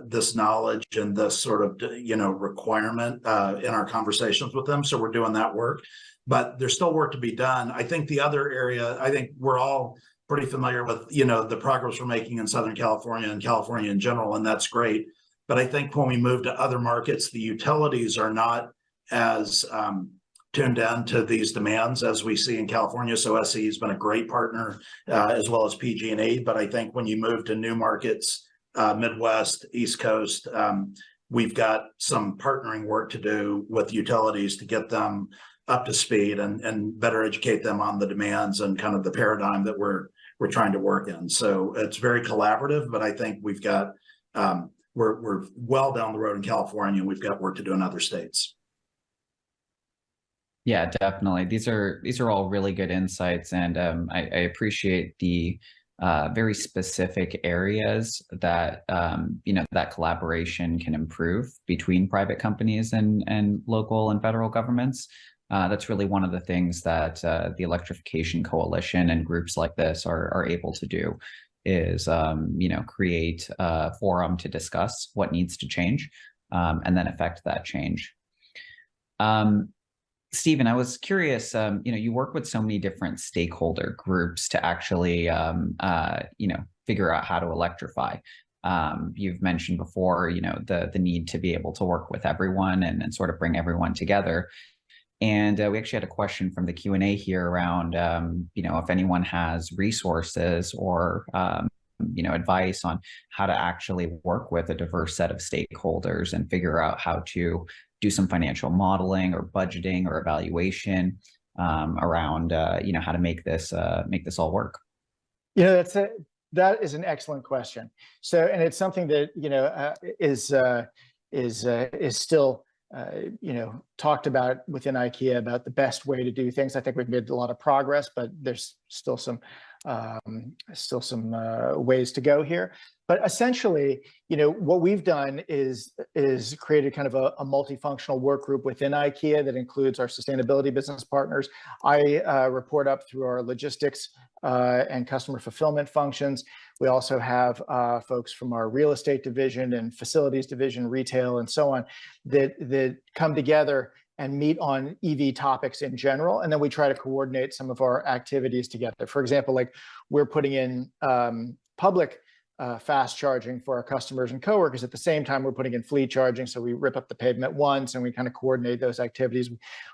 Speaker 7: this knowledge and this sort of, you know, requirement in our conversations with them. So we're doing that work, but there's still work to be done. I think the other area, I think we're all pretty familiar with, you know, the progress we're making in Southern California and California in general, and that's great. But I think when we move to other markets, the utilities are not as tuned in to these demands as we see in California. So SE has been a great partner, as well as PG&E. But I think when you move to new markets, Midwest, East Coast, we've got some partnering work to do with utilities to get them up to speed and better educate them on the demands and kind of the paradigm that we're trying to work in. So it's very collaborative, but I think we've got, we're well down the road in California, and we've got work to do in other states.
Speaker 5: Yeah, definitely. These are all really good insights, and I appreciate the very specific areas that you know, that collaboration can improve between private companies and local and federal governments. That's really one of the things that the Electrification Coalition and groups like this are able to do, is you know, create a forum to discuss what needs to change, and then affect that change. Stephen, I was curious, you know, you work with so many different stakeholder groups to actually, you know, figure out how to electrify. You've mentioned before, you know, the need to be able to work with everyone and sort of bring everyone together. And we actually had a question from the Q&A here around, you know, if anyone has resources or, you know, advice on how to actually work with a diverse set of stakeholders and figure out how to do some financial modeling or budgeting or evaluation around, you know, how to make this all work.
Speaker 6: You know, that is an excellent question. So, and it's something that, you know, is still, you know, talked about within IKEA about the best way to do things. I think we've made a lot of progress, but there's still some ways to go here. But essentially, you know, what we've done is created kind of a multifunctional work group within IKEA that includes our sustainability business partners. I report up through our logistics and customer fulfillment functions. We also have folks from our real estate division and facilities division, retail, and so on, that come together and meet on EV topics in general. And then we try to coordinate some of our activities together. For example, like we're putting in public fast charging for our customers and coworkers. At the same time, we're putting in fleet charging. So we rip up the pavement once and we kind of coordinate those activities.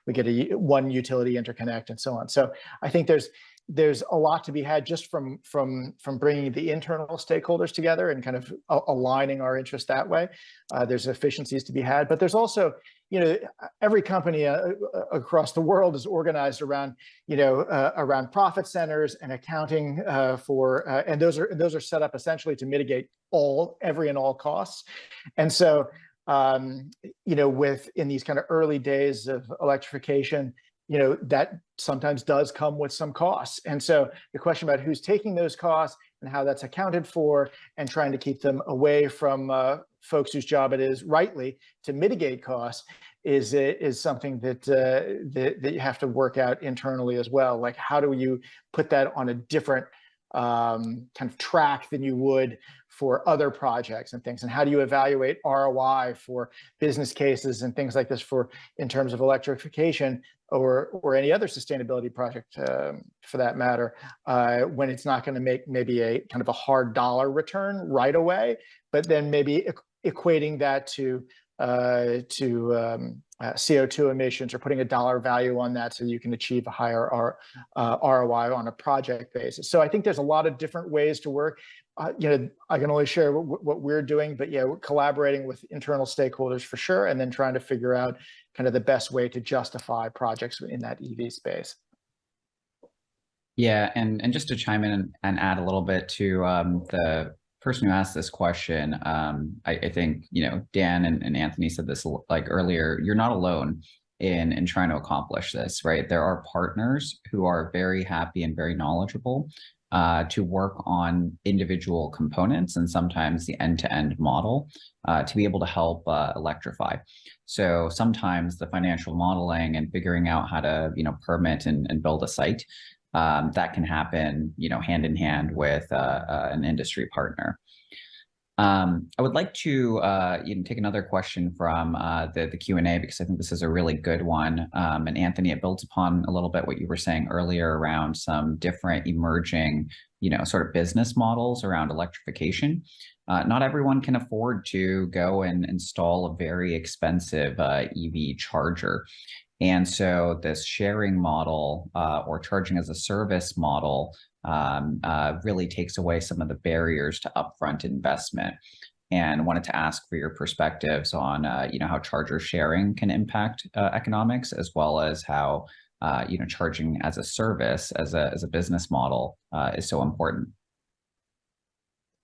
Speaker 6: We get one utility interconnect and so on. So I think there's a lot to be had just from bringing the internal stakeholders together and kind of aligning our interests that way. There's efficiencies to be had, but there's also, you know, every company across the world is organized around, you know, around profit centers and accounting and those are set up essentially to mitigate every and all costs. And so, you know, in these kind of early days of electrification, you know, that sometimes does come with some costs. And so the question about who's taking those costs and how that's accounted for and trying to keep them away from folks whose job it is rightly to mitigate costs is something that that you have to work out internally as well. Like, how do you put that on a different kind of track than you would for other projects and things? And how do you evaluate ROI for business cases and things like this for in terms of electrification or any other sustainability project for that matter, when it's not going to make maybe a kind of a hard dollar return right away, but then maybe equating that to CO2 emissions or putting a dollar value on that so you can achieve a higher ROI on a project basis. So I think there's a lot of different ways to work. You know, I can only share what we're doing, but yeah, we're collaborating with internal stakeholders for sure, and then trying to figure out kind of the best way to justify projects in that EV space.
Speaker 5: Yeah, and just to chime in and add a little bit to the person who asked this question, I think, you know, Dan and Anthony said this like earlier, you're not alone in trying to accomplish this, right? There are partners who are very happy and very knowledgeable to work on individual components and sometimes the end-to-end model to be able to help electrify. So sometimes the financial modeling and figuring out how to, you know, permit and build a site, that can happen, you know, hand in hand with an industry partner. I would like to you know, take another question from the Q&A, because I think this is a really good one. And Anthony, it builds upon a little bit what you were saying earlier around some different emerging, you know, sort of business models around electrification. Not everyone can afford to go and install a very expensive EV charger. And so this sharing model or charging as a service model really takes away some of the barriers to upfront investment. And wanted to ask for your perspectives on you know, how charger sharing can impact economics, as well as how you know, charging as a service as a business model is so important.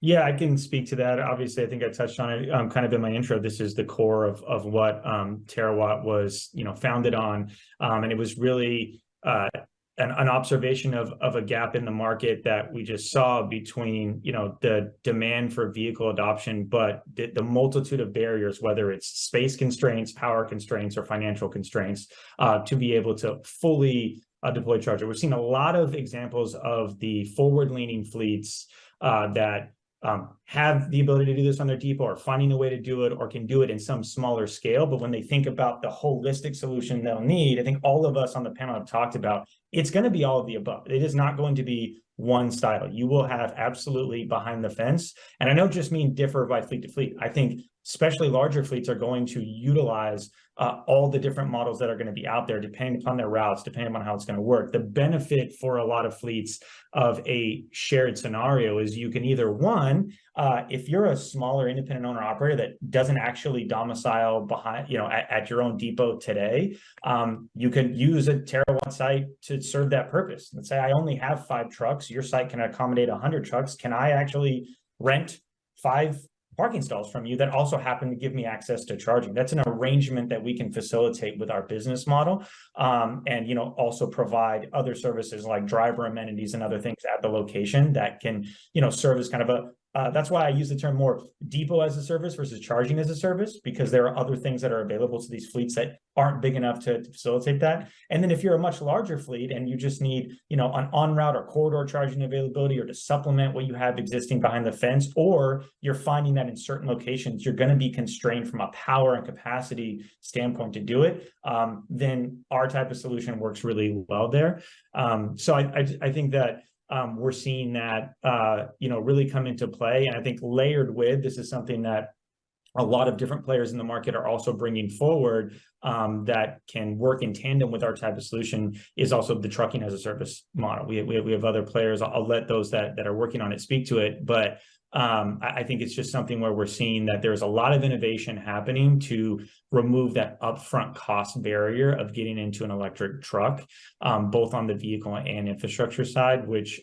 Speaker 8: Yeah, I can speak to that. Obviously, I think I touched on it kind of in my intro. This is the core of what TeraWatt was, you know, founded on, and it was really an observation of a gap in the market that we just saw between, you know, the demand for vehicle adoption, but the multitude of barriers, whether it's space constraints, power constraints, or financial constraints, to be able to fully deploy charger. We've seen a lot of examples of the forward-leaning fleets that have the ability to do this on their depot, or finding a way to do it, or can do it in some smaller scale. But when they think about the holistic solution they'll need, I think all of us on the panel have talked about, it's going to be all of the above. It is not going to be one style. You will have absolutely behind the fence. And I don't just mean differ by fleet to fleet. I think especially larger fleets are going to utilize all the different models that are going to be out there, depending upon their routes, depending on how it's going to work. The benefit for a lot of fleets of a shared scenario is you can either, one, if you're a smaller independent owner operator that doesn't actually domicile behind, you know, at your own depot today, you can use a TeraWatt site to serve that purpose. Let's say I only have 5 trucks. Your site can accommodate 100 trucks. Can I actually rent 5 parking stalls from you that also happen to give me access to charging? That's an arrangement that we can facilitate with our business model, and, you know, also provide other services like driver amenities and other things at the location that can, you know, serve as kind of a that's why I use the term more depot as a service versus charging as a service, because there are other things that are available to these fleets that aren't big enough to facilitate that. And then if you're a much larger fleet and you just need, you know, an on-route or corridor charging availability, or to supplement what you have existing behind the fence, or you're finding that in certain locations you're going to be constrained from a power and capacity standpoint to do it, then our type of solution works really well there. So I think that we're seeing that, you know, really come into play. And I think layered with, this is something that a lot of different players in the market are also bringing forward, that can work in tandem with our type of solution, is also the trucking as a service model. We have other players. I'll let those that are working on it speak to it, but I think it's just something where we're seeing that there's a lot of innovation happening to remove that upfront cost barrier of getting into an electric truck, both on the vehicle and infrastructure side, which,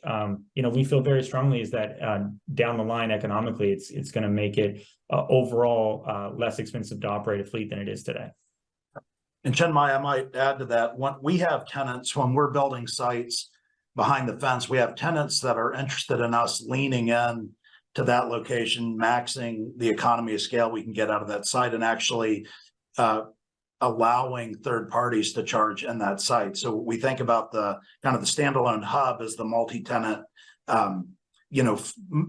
Speaker 8: you know, we feel very strongly is that down the line economically, it's going to make it overall less expensive to operate a fleet than it is today.
Speaker 7: And Chinmay, I might add to that. When we have tenants, when we're building sites behind the fence, we have tenants that are interested in us leaning in to that location, maxing the economy of scale we can get out of that site, and actually allowing third parties to charge in that site. So we think about the kind of the standalone hub as the multi-tenant,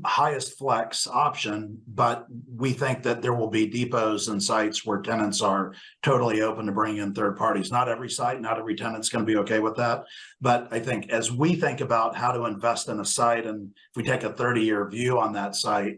Speaker 7: highest flex option, but we think that there will be depots and sites where tenants are totally open to bring in third parties. Not every site, not every tenant's going to be okay with that. But I think as we think about how to invest in a site, and if we take a 30-year view on that site,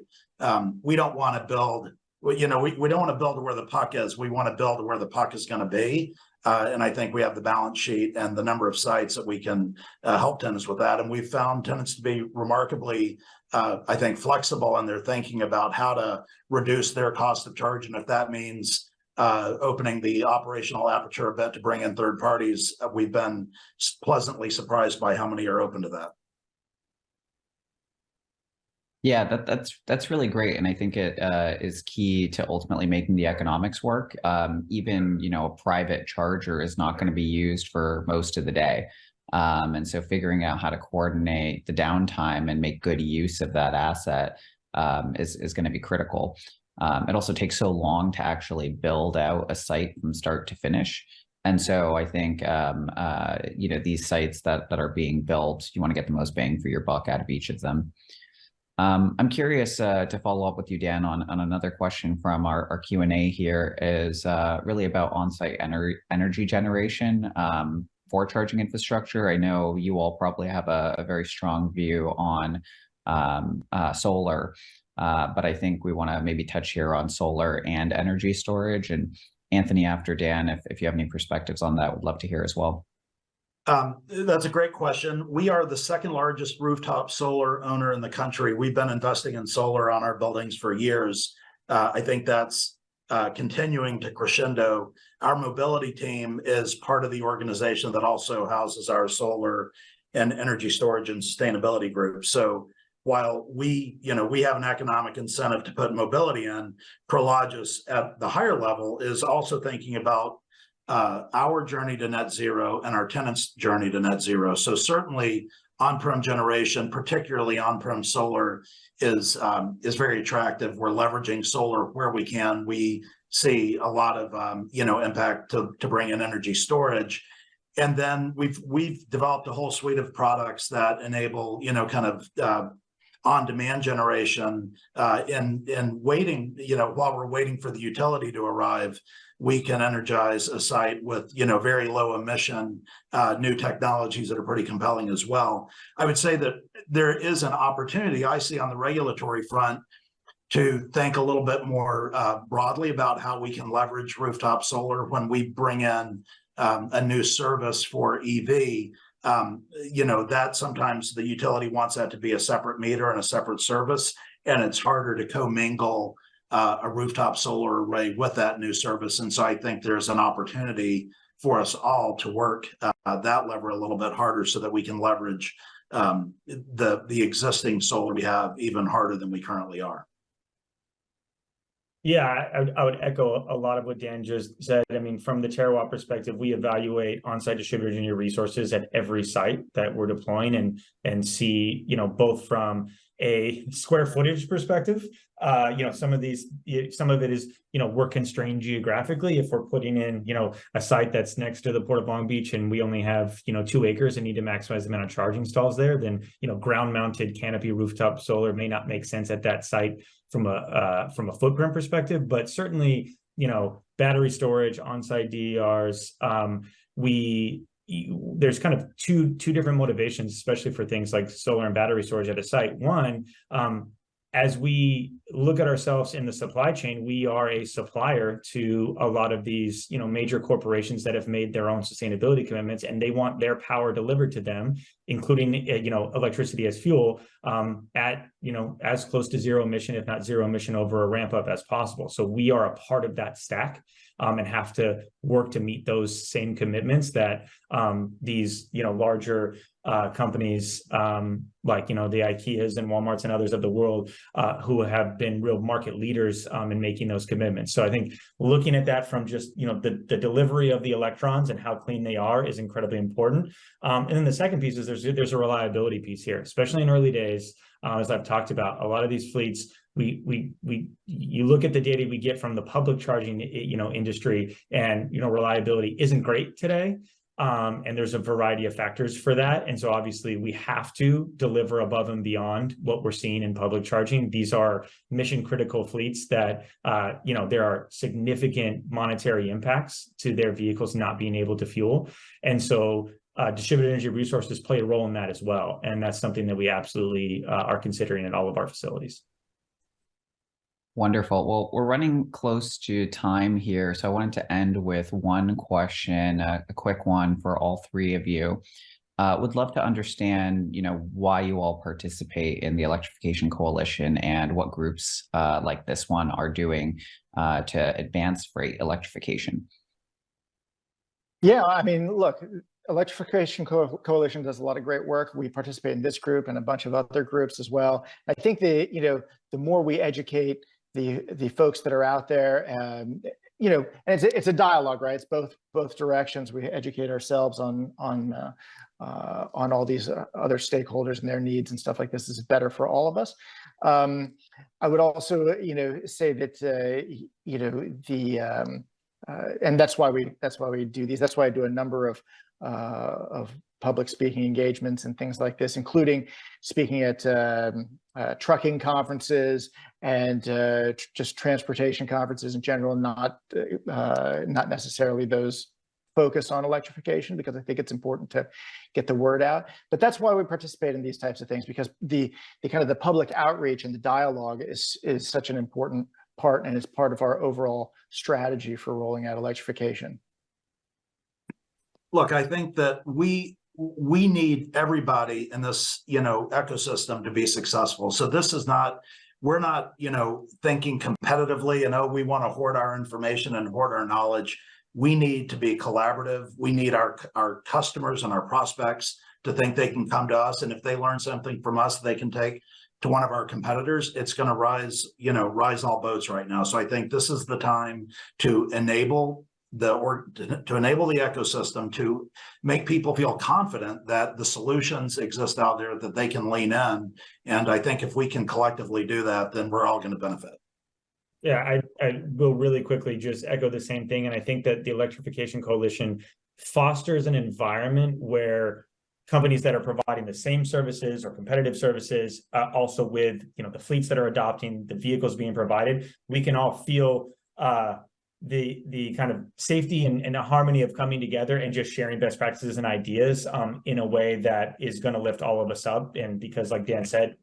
Speaker 7: we don't want to build, we don't want to build where the puck is. We want to build where the puck is going to be. And I think we have the balance sheet and the number of sites that we can help tenants with that. And we've found tenants to be remarkably, I think, flexible in their thinking about how to reduce their cost of charge. And if that means opening the operational aperture a bit to bring in third parties, we've been pleasantly surprised by how many are open to that.
Speaker 5: Yeah, that's really great, and I think it is key to ultimately making the economics work. Even a private charger is not going to be used for most of the day, and so figuring out how to coordinate the downtime and make good use of that asset is going to be critical. It also takes so long to actually build out a site from start to finish. And so I think, these sites that are being built, you want to get the most bang for your buck out of each of them. I'm curious to follow up with you, Dan, on another question from our Q&A here is really about on-site energy generation for charging infrastructure. I know you all probably have a very strong view on solar, but I think we want to maybe touch here on solar and energy storage. And Anthony, after Dan, if you have any perspectives on that, would love to hear as well.
Speaker 7: That's a great question. We are the second largest rooftop solar owner in the country. We've been investing in solar on our buildings for years. I think that's continuing to crescendo. Our mobility team is part of the organization that also houses our solar and energy storage and sustainability group. So while we have an economic incentive to put mobility in, Prologis at the higher level is also thinking about our journey to net zero and our tenants' journey to net zero. So certainly on-prem generation, particularly on-prem solar, is very attractive. We're leveraging solar where we can. We see a lot of impact to bring in energy storage. And then we've developed a whole suite of products that enable on-demand generation in waiting, while we're waiting for the utility to arrive. We can energize a site with, very low emission, new technologies that are pretty compelling as well. I would say that there is an opportunity I see on the regulatory front to think a little bit more broadly about how we can leverage rooftop solar when we bring in a new service for EV. That sometimes the utility wants that to be a separate meter and a separate service, and it's harder to commingle a rooftop solar array with that new service. And so I think there's an opportunity for us all to work that lever a little bit harder so that we can leverage the existing solar we have even harder than we currently are.
Speaker 8: Yeah, I would echo a lot of what Dan just said. I mean, from the TeraWatt perspective, we evaluate on-site distributed engineer resources at every site that we're deploying and see, both from a square footage perspective, some of it is, we're constrained geographically. If we're putting in, a site that's next to the Port of Long Beach and we only have, 2 acres and need to maximize the amount of charging stalls there, then, ground mounted canopy rooftop solar may not make sense at that site from a footprint perspective, but certainly, battery storage, on-site DERs, there's kind of two different motivations, especially for things like solar and battery storage at a site. One, as we look at ourselves in the supply chain, we are a supplier to a lot of these, major corporations that have made their own sustainability commitments, and they want their power delivered to them, including, electricity as fuel, at, as close to zero emission, if not zero emission over a ramp up as possible. So we are a part of that stack, and have to work to meet those same commitments that these, larger companies like, the IKEAs and Walmarts and others of the world who have been real market leaders in making those commitments. So I think looking at that from just, the delivery of the electrons and how clean they are is incredibly important. And then the second piece is there's a reliability piece here, especially in early days. As I've talked about, a lot of these fleets, you look at the data we get from the public charging, industry, and, reliability isn't great today. And there's a variety of factors for that. And so obviously we have to deliver above and beyond what we're seeing in public charging. These are mission critical fleets that, there are significant monetary impacts to their vehicles not being able to fuel. And so distributed energy resources play a role in that as well. And that's something that we absolutely are considering at all of our facilities.
Speaker 5: Wonderful. Well, we're running close to time here, so I wanted to end with one question, a quick one for all three of you. Would love to understand, why you all participate in the Electrification Coalition and what groups like this one are doing to advance freight electrification.
Speaker 6: Yeah, I mean, look, Electrification Coalition does a lot of great work. We participate in this group and a bunch of other groups as well. I think the more we educate the folks that are out there, and it's a dialogue, right? It's both directions. We educate ourselves on all these other stakeholders and their needs and stuff like this. Is better for all of us. I would also, say that and that's why we do these. That's why I do a number of public speaking engagements and things like this, including speaking at trucking conferences and just transportation conferences in general, not necessarily those focused on electrification, because I think it's important to get the word out. But that's why we participate in these types of things, because the kind of the public outreach and the dialogue is such an important part, and it's part of our overall strategy for rolling out electrification.
Speaker 7: Look, I think that we need everybody in this, ecosystem to be successful. So this is not, we're not, thinking competitively, we want to hoard our information and hoard our knowledge. We need to be collaborative. We need our customers and our prospects to think they can come to us. And if they learn something from us, they can take to one of our competitors. It's going to rise all boats right now. So I think this is the time to enable the ecosystem, to make people feel confident that the solutions exist out there, that they can lean in. And I think if we can collectively do that, then we're all going to benefit.
Speaker 8: Yeah, I will really quickly just echo the same thing. And I think that the Electrification Coalition fosters an environment where companies that are providing the same services or competitive services, also with the fleets that are adopting the vehicles being provided, we can all feel the kind of safety and the harmony of coming together and just sharing best practices and ideas in a way that is going to lift all of us up. And because, like Dan said,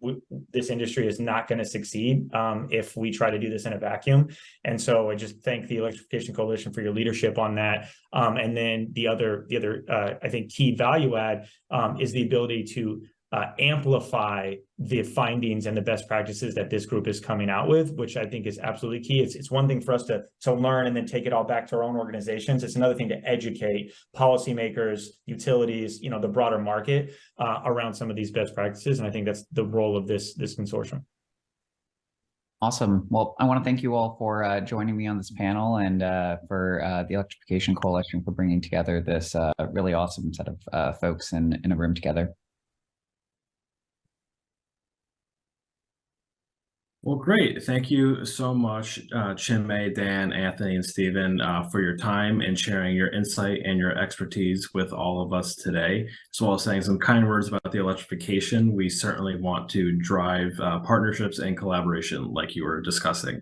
Speaker 8: this industry is not going to succeed if we try to do this in a vacuum. And so I just thank the Electrification Coalition for your leadership on that. And then the other I think key value add is the ability to amplify the findings and the best practices that this group is coming out with, which I think is absolutely key. It's one thing for us to learn and then take it all back to our own organizations. It's another thing to educate policymakers, utilities, the broader market around some of these best practices. And I think that's the role of this consortium.
Speaker 5: Awesome. Well, I want to thank you all for joining me on this panel, and for the Electrification Coalition for bringing together this really awesome set of folks in a room together.
Speaker 1: Well, great. Thank you so much, Chinmay, Dan, Anthony, and Stephen, for your time and sharing your insight and your expertise with all of us today, as well as saying some kind words about the electrification. We certainly want to drive partnerships and collaboration like you were discussing.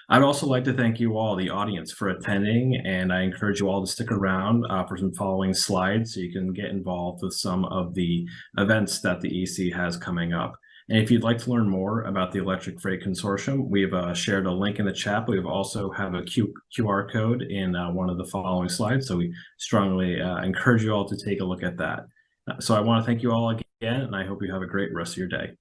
Speaker 1: I'd also like to thank you all, the audience, for attending, and I encourage you all to stick around for some following slides so you can get involved with some of the events that the EC has coming up. And if you'd like to learn more about the Electric Freight Consortium, we've shared a link in the chat. We also have a QR code in one of the following slides. So we strongly encourage you all to take a look at that. So I want to thank you all again, and I hope you have a great rest of your day.